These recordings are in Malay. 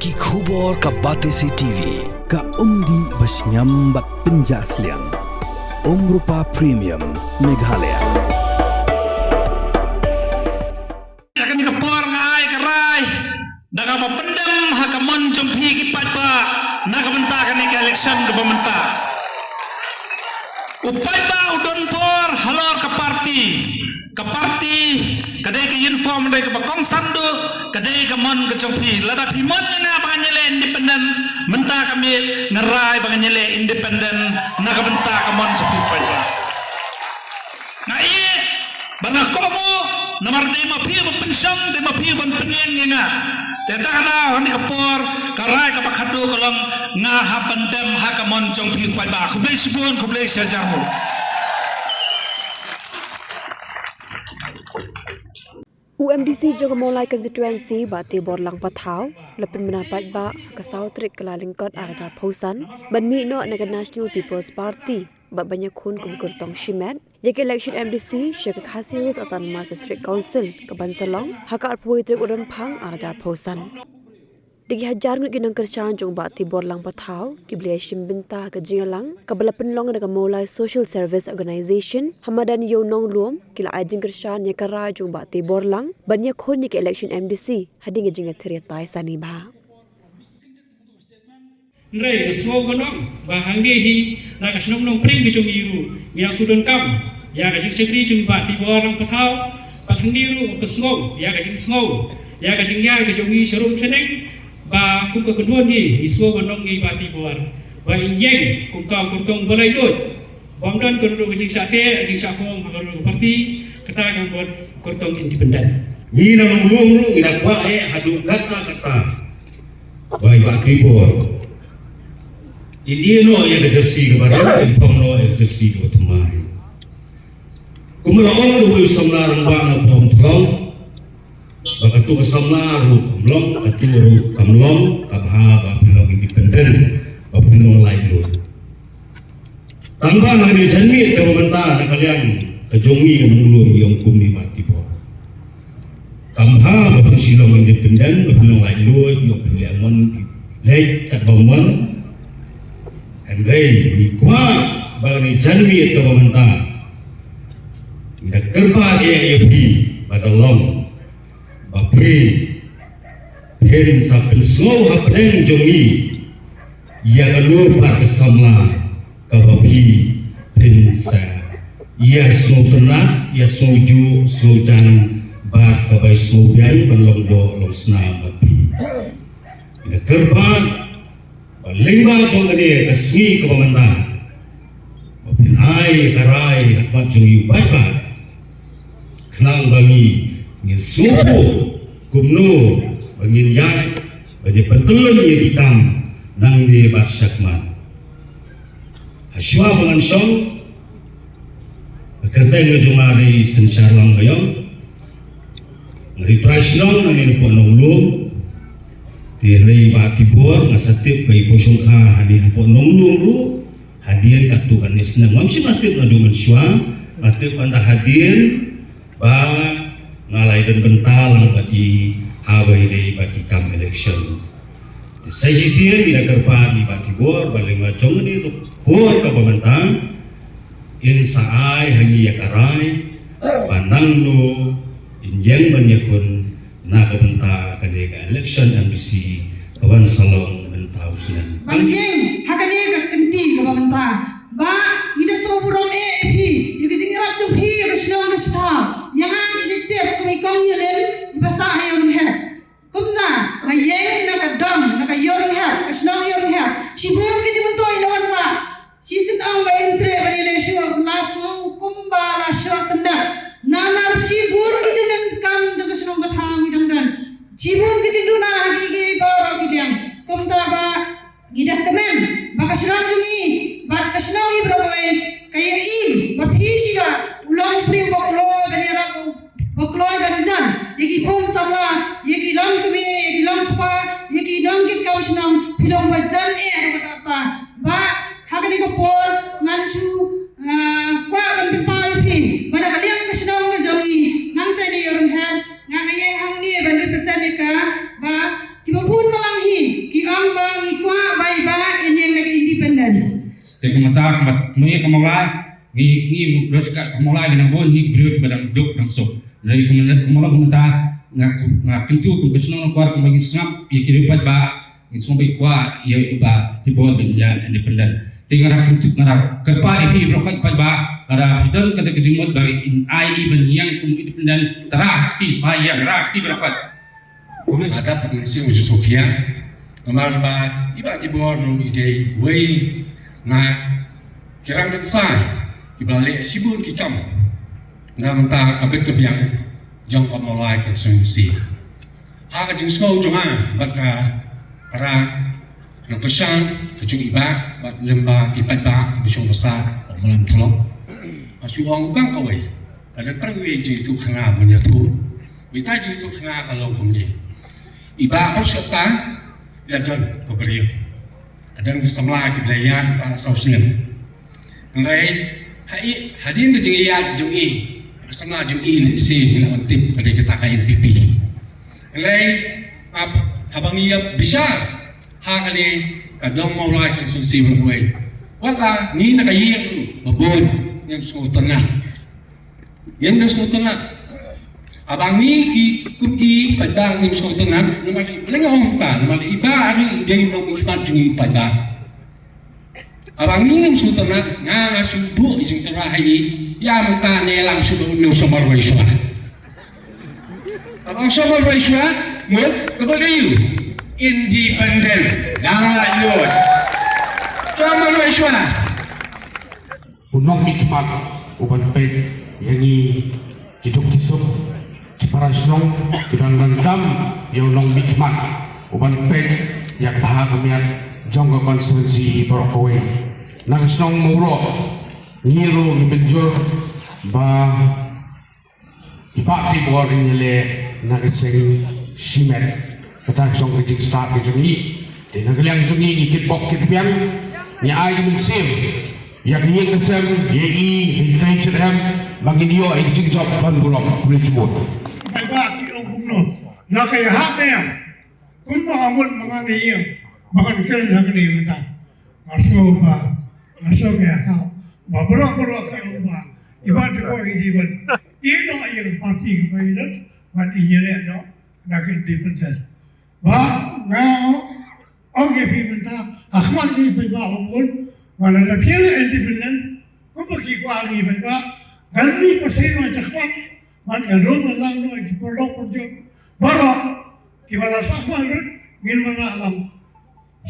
Ki khubor ka Batesi TV. Ka umdi basnyambak penjaslian. Rupa Premium Meghalaya. Akan dikepor ngai karai. Daga pendem hakamon jompi kipat pa. Naga bentakan ni election ke pemerintah. Upai ba udon por halor ke parti. Ke parti kadai ke inform dari ke bakong sandu kadai ke mon ke jompi. Lada pimon nga panganyele independen. Mentah kami ngerai panganyele independen. Naga bentak ke mon jompi upai ba. Nah iya, bangga komo nomor 5 piye pensiun 5 piye pengen nga. Teta kana ni kapor karai ka pakhatu kolong nga hapandem hakamon jong piye pai ba kublai subun kublai sajarmu. UMDC Jogamolai constituency bati borlang pathau lepin menapat ba ka sautrik kelalingkot arajar pausan banmi no naga National People's Party ba banyak kun kumkurtong shimet yake election MDC syaka hasil atan mas district council ke Bansalong haka arpui trik udam phang arajar pausan digi hajar ngut ginang kerchan jong bati borlang pathau kiblai shimbinta ke jingalang ka balapin long naga molai social service organization hamadan yonong luom kila ajing kerchan ya kara jong bati borlang banyak kun yake election MDC hading jinga teriatai sani ba Nrai suau banong bahangge hi na kasnong nong pring ke iru yang sudan kam ya kajing sekri jung bati borlang pathau pathandiru ke suau ya kajing suau ya kajing ya ke jongi serum seneng ba kum ke kedua ni suau banong ngi bati bor ba injeng kum ka kurtong balai dot bangdan ke kedua kajing sate kajing sakong hakalo parti kata kan buat kurtong independen ni nang luom lu ina kwa hadu kata bai bati bor ini no yang jersey kepada pemno jersey ke teman. Kumulaon lu samlar bang pom tolong. Bakatu samlar ru pemlong katu kamlong kabha ba pilong independen ba pilong lain lu. Tambah hari janmi ke pemerintah kalian kejongi menulung yang kumi mati bo. Kamha ba pilong independen ba pilong lain lu yo pilih mon lek kat bawon Andai ni kuat bagi janmi ke pemerintah. Ina kerba dia yapi pada long. Bapi pen sapen slow hapeng jongi. Ia lupa kesamla kabapi pen sa. Ia slow tenang, ia slow ju, slow jan, ba kabai slow bian banlong do long sna bapi. Ina kerba lima jong ini kesini ke pemerintah. Pinai karai akmat jong baik kenang bagi ngin suhu kumno bagi yang bagi pentulun yang hitam nang di basyakman. Haswa dengan song kereta ngejong hari sensarlang bayang ngeritrasyon ngin ponong lum Tirai bati buar ngasatip bai posongka hadi hapo nonglung ru hadian katu kan senang mamsi matip na duman syua matip anda hadian ba ngalai dan bentalang bati habai dei bati kam election saya sisian tidak kerpa di bati buar baling macong ni buar ka pemantang insaai hangi yakarai panang no injeng banyakun na kabenta kanega election MDC kawan salong bentau sunan bangyeng hakane ka kenti ka banta ba ida soburon EP yuki jingirap chung hi ka shlong ka sta yang ang isitep kumi kong yelen ibasa hayon he kumna bangyeng na ka dam na ka yor he ka shlong yor he sibur ki jimun toy lawan ba sisin ang ba entre bani le shu nasu kumba la shu tanda nanar sibur ki jimun kam jaga shlong ka thang idang Cibun kecil na gigi bawa gidiang kumta ba gidak kemen baka serang jungi bak kasnang i broe kaya i baphisira ulong pri boklo ganira boklo ganjan yegi khom samla yegi long keme yegi long khpa yegi long kit kausnam philong bajan batata ba hagani ko por nganchu kwa ban pai phi bana kaliang kasnang ga jongi nang tane yorum hel ngangayang hang ni ban represent ka ba kibabun malang hi ikwa baiba yang nag independence. Teka mata kami kamulai ni berarti kamulai na bon ni beliau badang duk dang sok. Dari kamulai mata ngak pintu kung kesenong kuar kung bagi sangap ya kiri pat ba ni sombai kwa ya iba tibor benya independent. Tinggal nak pintu ngara kerpa ihi brokat pat ba ngara bidon kata kejimut bagi in ai ban yang kum independent terakti supaya terakti brokat. Kung ada potensi untuk sokia, kamar ba iba tibor no ide way na kirang desai ibalik sibun kikam na menta kabet kebiang jong kamolai ke sumsi ha ka jing sko jonga bat ka para nang kesan kejung iba bat lemba kipat ba bisong besar malam tolong asu ong kang kawai ada tangwe ji tu khana munya tu wita ji tu khana kalau kumni iba apa serta jadon ko beriu adang samla ki belayan para sausnen ngai hai hadin ke jing ya jung i sama jum'i si bilang tip kada kita ka NPP. Ngai habang iya bisa ha kali kadang mau lai kan susi berway. Wala ni nakayeng babon yang sultanat. Yang sultanat. Abang ni ki kuki padang ni sultanat namali belenga onta namali iba ari deng no musmat jung padang. Abang ni sultanat nga subu ising terahai ya minta nelang sudah udah somar waiswa. Abang somar waiswa, mul kepada you independent, janganlah you. Somar waiswa. Unong mikmat uban pek yangi hidup kisuk kiparasnong kidanggang yang unong mikmat uban pek yang bahagian jongga konstitusi Brokowe. Nagasnong muro Niro ibejur ba ipati bor nyele nagaseng simet katak song kejing start kejungi de nagaliang jungi ikit bok kitbian ni ay musim yak ni kesem ye intention am bagi dio ay jing job pan bulok Richmond ba ki ong kumno na kay hatya kun mo amul mga niya bakan kel nagni mata maso kaya ha Bapak-bapak terlupa, ibarat kau hidup, ini yang parti kemudian, buat ini ada, nak independen. Bah, ngau, orang yang minta, akhwat ni pergi bahumul, walau nak pilih independen, kau pergi kau lagi pergi, ganti persen macam akhwat, macam rumah lang no, di pondok pondok, barak, kita lasak malu, gin mana alam,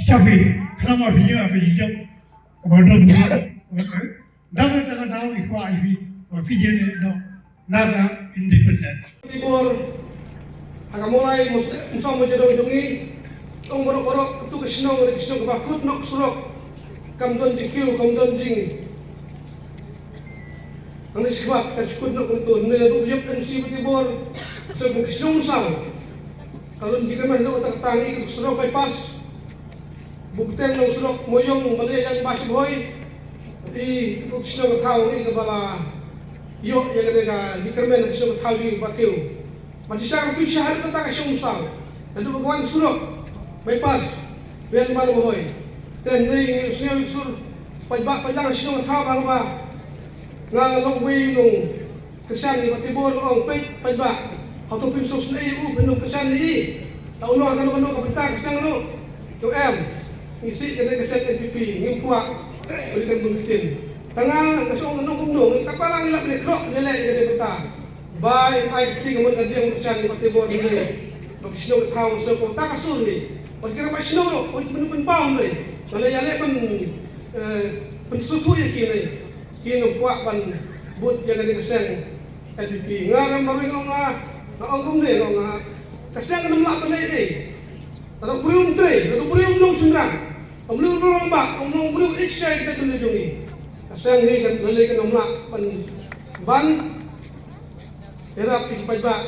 sabi, kelama dia apa hijau, kemudian dapat tak tahu ikwa ibi, fijen itu naga independen. Tibor, agak mulai musang menjadi jongi, tong borok-borok tu kesenong kebakut nak surok, kamdon jikiu, kamdon jing. Anda sebab kacukut nak untuk neruyuk dan si Tibor, sebab kesenong sang. Kalau jika masih nak tangi surok bypass, buktian nak surok moyong balik yang basih boy. Di kuksong tahu ni kepala yo yang kata di kermen kuksong tahu ni batiu masih sangat tu sehari tentang kuksong sang dan tu kawan suruk bypass biar mana boy dan ni kuksong sur pajang kuksong tahu apa ngang long wei long kesan ni batibor ong pej pajak atau pinsuk sendiri penuh kesan ni tahu lo akan kapita kesan lo tu isi kena kesan SPP ngimpuak berikan bukti. Tengah kasong nong kumdong, kapalang ilap ni krok nilai jadi peta. Baik ai ting mun kadang kesan di Tibor ni. Bagi sino tahu sepo tak asul ni. Bagi kira pak sino lo, pen pau ni. Kalau yang lain pen suku ya kini. Kini kuat pan but jaga di kesan SPP. Ngarang baru ngong kumde ngong kesan kena melak pan ni. Taruh beriung tre, taruh beriung nong sunrang. Belum rombak, belum iksai kita tunjungi. Asal ni kan beli kan nomak ban erap pajak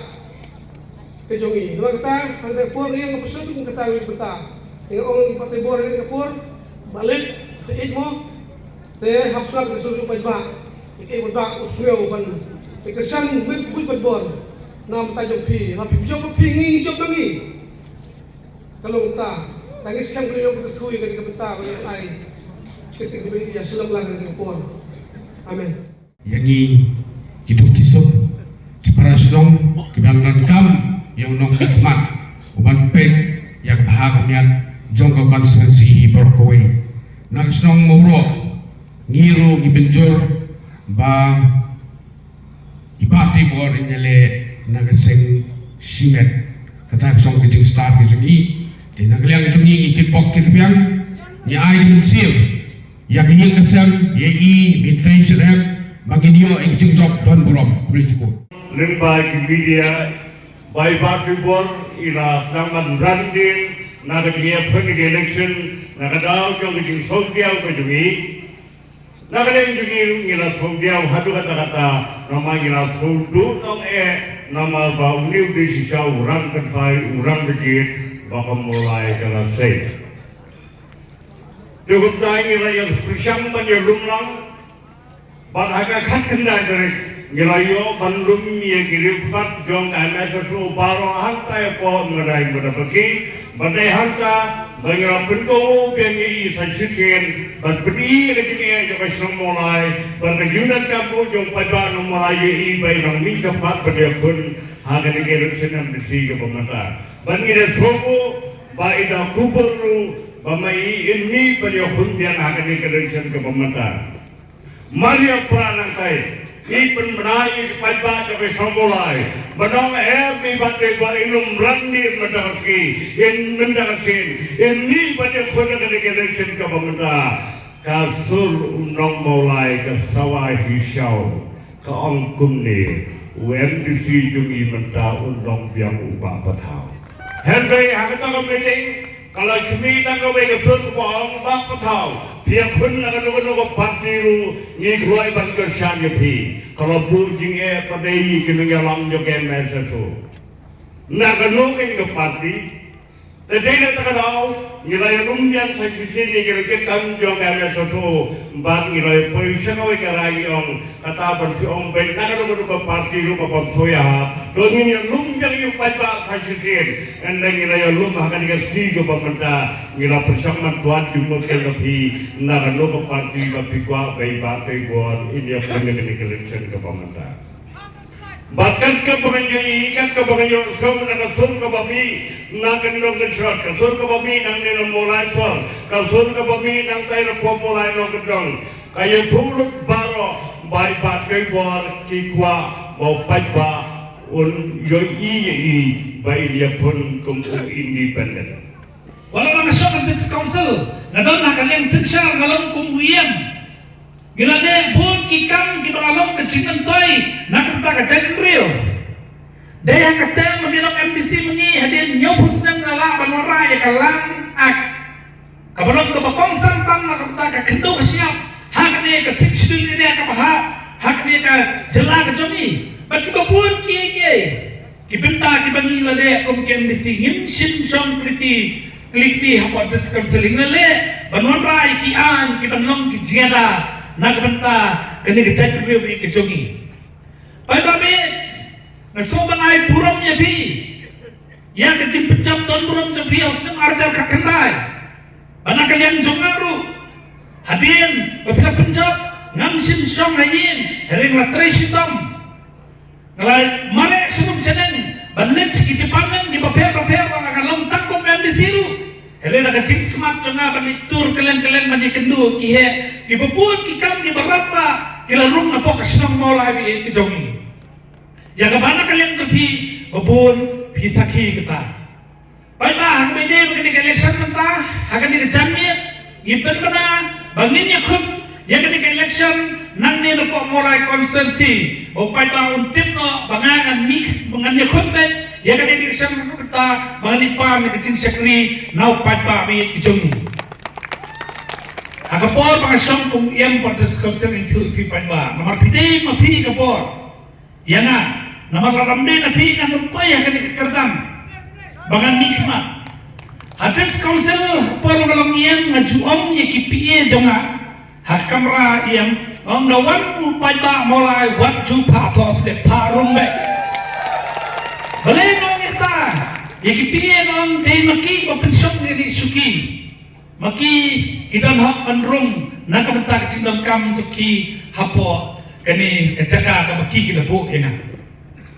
kejungi. Dua kata, ada pur yang bersuatu pun kata berita. Yang orang pakai bor yang kapur balik ke ijmo, teh hafsah bersuatu pajak. Pajak usul ban. Kesan bui bor. Nam tajuk pi, tapi jauh pi ni jauh lagi. Kalau kita Tangis siyang beliau berkuy kali kebentar yang ai. Ketika beliau ya sulam lang dengan Kapor. Amin. Yangi kipu kisuk kiparasnong kibalangkam yang nong hikmat uban pek yang bahagian jongko konstituensi Borkowe naksnong muro ngiru ibenjur ba ibati bor inyele nagaseng simet kata song kiting start kisungi di nagaliang kisungi ikipok kitbiang ni ai mensil yang ingin kesem yei intention bagi dia ikjing job don burom kulichpo Limba media by party board ila sangat randin nagadiya pun election nagadao kau kejing sogdiau kejungi nagadeng jungi ila sogdiau hadu kata nama ila sogdu nama bau new desisau urang terfai urang dikit bakal mulai kelasai. Cukup tahu ila yang bersama yang lumlang Bagaimana kendai dari ngelayo bandung yang kirifat jong MSSU baro hantai po ngerai berdapati badai hanta banyak bentuk yang isajikan berberi lagi yang macam mulai berkejunan kamu jong pada mulai ini bayi orang ni cepat berdapun akan dikerjakan yang bersih ke pemerintah. Banyak semua bayi dah kubur bamai ini pada hundian akan dikerjakan ke pemerintah. Maria Pranang kai, ipen menai pada kami sambolai, menang mi bante ba ilum randi mendaksi, mendaksi, ini pada kota kedekan ke pemerintah, kasur undang mulai ke sawah hisau, ke angkum ni, UMDC jungi mentah undang biang ubah patau. Henry hakata kami kalau cumi tak kau bagi surut bohong bak patau, dia pun nak nunggu parti lu ni keluar bangker syam yepi. Kalau bujing padai kena jalan juga MSSU. Nak nunggu parti, tapi dia tak tahu nilai rumpian saya sini kira kita juga MSSU. Bang nilai polisi kau kerai orang kata bersi orang baik nak nunggu parti lu kapal soya. Doni ni rumpian yang pada saya sini. Anda nilai rumah akan dikasih ke pemerintah nilai bersama tuan jumlah lebih nak nunggu parti lebih kuat baik buat ini yang punya election ke pemerintah. Bahkan ke pengenjai ikan ke pengenjai semua nak sur ke bami nak nunggu shot ke sur ke bami nak nilai mulai sur ke sur ke bami nak tahu mulai nunggu dong kaya turut baro baik buat kikwa mau pajba un yoi baik dia pun kumpul independen. Walau nak syok di council, nadon nak kalian seksar dalam kumuyam. Gila deh pun kikam kita alam kecinan toy nak kita kajian real. Daya kata menilok MDC meni hadir nyobus dan nala banora ya kalang ak. Kabalok ke bakong santam nak kita kekendo kesiap. Hak ni ke siksu ni dia kapaha. Hak ni ke jelas ke jomi. Bagi pun kiye. Kibenta kibani lade kum ke MDC ngimsin jom kliti hapa diskamseling lale banora ikian kibanlong kijiada. Nak benta kini kecak beri kejongi. Pai babe, nasoban ai puramnya bi. Yang kecil pencap ton puram jabi ausem arjal kakendai. Bana kalian jongaru. Hadin babila pencap ngamsin song hayin hering latrai sitam. Ngalai mare sebab sedang balik sikit pamen di baper orang long tangkum yang di siru. Hele nak cik smart jonga bani tur kalian bani kendu kihe ibupuan kikam di berapa kila rum na po kasinong mulai bi kejongi. Yang kemana kalian tepi bubun pisaki kita. Baiklah hak bede kini election mentah akan dikejamnya ipen kena bangin yakub yang kini election nang ni po mulai konsensi upai ba untip no bangangan mik bangan yakub ben ya kan ini bisa kita mengelipan kecil sekali nau pada bi kejongi. Agapor pengasong kung iem pada skopsen itu ipi pada nomor pidi mapi agapor. Ya na nomor ramde napi na numpai akan dikerdam. Bangan nikmat. Hadis kausel por dalam iem ngajuom ya kipi jonga. Hakamra iem om nawan pada mulai wajib patos de parumbe. Boleh kita Yakipie nong day maki pensyong ni suki. Maki kita hak anrung nak bentak cindam kam suki hapo kani kecaka ka maki kita bu ina.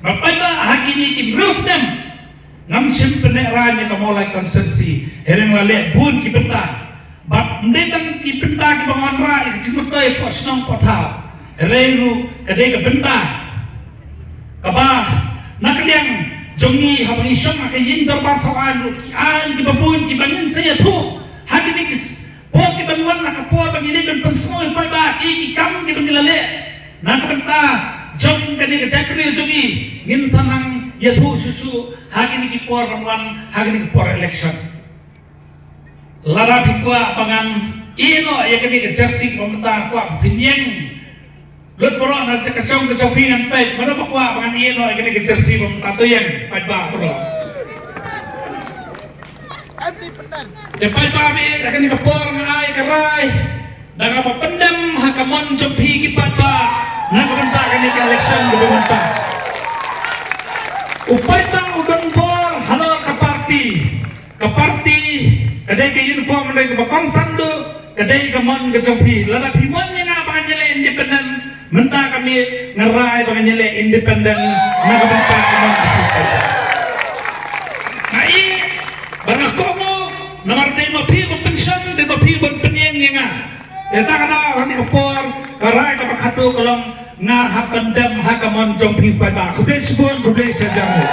Bapak hakini ki brusdem ngam simpene ranya ka molai konsensi hereng lale bun ki bentak. Bap ndetang ki bentak ki bangon ra ki cimutai posnong potha. Hereng kadai ka bentak. Kaba nakliang jongi habang isyong makayin darbar tawaan ki ay ki babun ki bangin saya tu hakini ki po ki banwan nakapor bangili ben pensoy pa ba ki kam ki bangilale nakabenta jong kani ka jakri jongi ngin sanang yathu susu hakini ki por ramwan hakini ki por election lara pikwa pangan ino ya kani ka jersey pementa kwa pinyeng Lut bro na cakasong kecopingan pet mana bakwa pangan ino ikini kejersi bom tato yang pet ba bro. Depan babi akan kepor ngai kerai dan apa pendam hakamon jopi kipat ba nak bentak ini ke election di bentak. Upai tang udang bor halo ke parti kadai ke uniform dari ke bakong sandu kadai ke mon ke jopi lada timon yang apa nyele independen. Mentah kami ngerai bagi nyele independen nak bentak kemon. Nah ini beraskomo nomor 5 pensiun 5 penyeng yang kita kata orang ni kepor karai kapak hatu kolom ngah pendam hakamon jompi pada kubdai sebun kubdai sejamu.